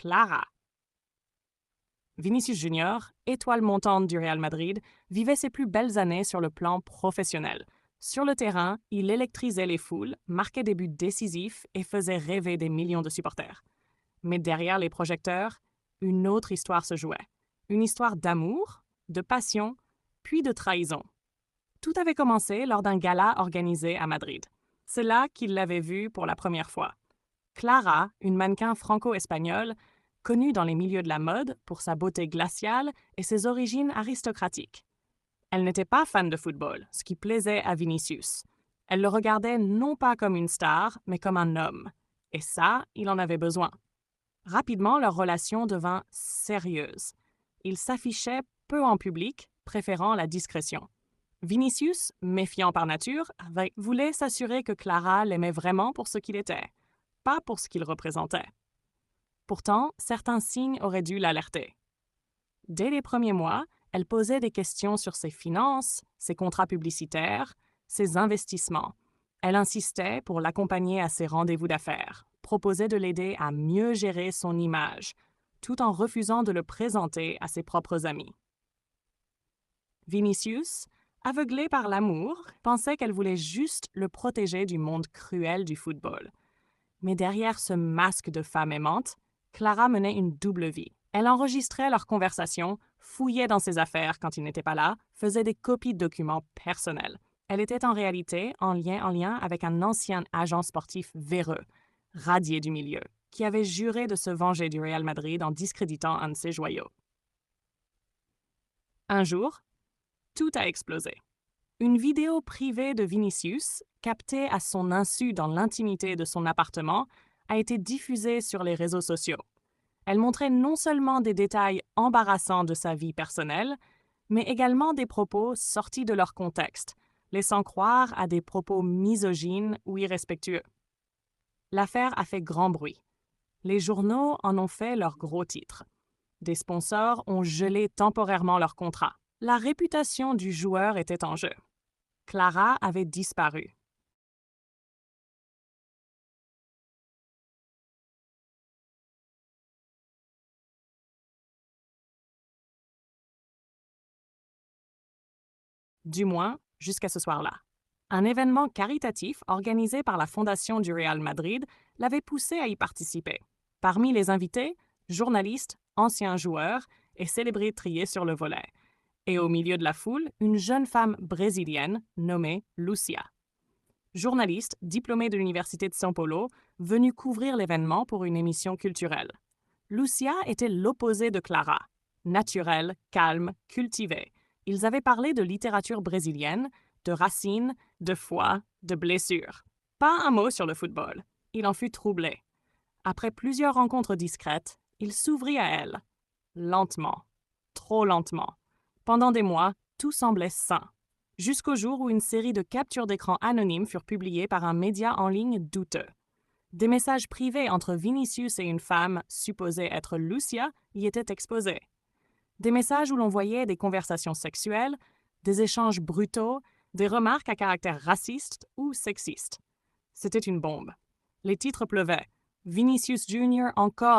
Clara. Vinicius Junior, étoile montante du Real Madrid, vivait ses plus belles années sur le plan professionnel. Sur le terrain, il électrisait les foules, marquait des buts décisifs et faisait rêver des millions de supporters. Mais derrière les projecteurs, une autre histoire se jouait. Une histoire d'amour, de passion, puis de trahison. Tout avait commencé lors d'un gala organisé à Madrid. C'est là qu'il l'avait vue pour la première fois. Clara, une mannequin franco-espagnole, connue dans les milieux de la mode pour sa beauté glaciale et ses origines aristocratiques. Elle n'était pas fan de football, ce qui plaisait à Vinicius. Elle le regardait non pas comme une star, mais comme un homme. Et ça, il en avait besoin. Rapidement, leur relation devint sérieuse. Ils s'affichaient peu en public, préférant la discrétion. Vinicius, méfiant par nature, voulait s'assurer que Clara l'aimait vraiment pour ce qu'il était, pas pour ce qu'il représentait. Pourtant, certains signes auraient dû l'alerter. Dès les premiers mois, elle posait des questions sur ses finances, ses contrats publicitaires, ses investissements. Elle insistait pour l'accompagner à ses rendez-vous d'affaires, proposait de l'aider à mieux gérer son image, tout en refusant de le présenter à ses propres amis. Vinicius, aveuglé par l'amour, pensait qu'elle voulait juste le protéger du monde cruel du football. Mais derrière ce masque de femme aimante, Clara menait une double vie. Elle enregistrait leurs conversations, fouillait dans ses affaires quand il n'était pas là, faisait des copies de documents personnels. Elle était en réalité en lien avec un ancien agent sportif véreux, radié du milieu, qui avait juré de se venger du Real Madrid en discréditant un de ses joyaux. Un jour, tout a explosé. Une vidéo privée de Vinicius, captée à son insu dans l'intimité de son appartement, a été diffusée sur les réseaux sociaux. Elle montrait non seulement des détails embarrassants de sa vie personnelle, mais également des propos sortis de leur contexte, laissant croire à des propos misogynes ou irrespectueux. L'affaire a fait grand bruit. Les journaux en ont fait leur gros titre. Des sponsors ont gelé temporairement leur contrat. La réputation du joueur était en jeu. Clara avait disparu. Du moins, jusqu'à ce soir-là. Un événement caritatif organisé par la Fondation du Real Madrid l'avait poussé à y participer. Parmi les invités, journalistes, anciens joueurs et célébrités triés sur le volet. Et au milieu de la foule, une jeune femme brésilienne nommée Lucia. Journaliste, diplômée de l'Université de São Paulo, venue couvrir l'événement pour une émission culturelle. Lucia était l'opposé de Clara. Naturelle, calme, cultivée. Ils avaient parlé de littérature brésilienne, de racines, de foi, de blessures. Pas un mot sur le football. Il en fut troublé. Après plusieurs rencontres discrètes, il s'ouvrit à elle. Lentement. Trop lentement. Pendant des mois, tout semblait sain. Jusqu'au jour où une série de captures d'écran anonymes furent publiées par un média en ligne douteux. Des messages privés entre Vinicius et une femme, supposée être Lucia, y étaient exposés. Des messages où l'on voyait des conversations sexuelles, des échanges brutaux, des remarques à caractère raciste ou sexiste. C'était une bombe. Les titres pleuvaient. Vinicius Junior encore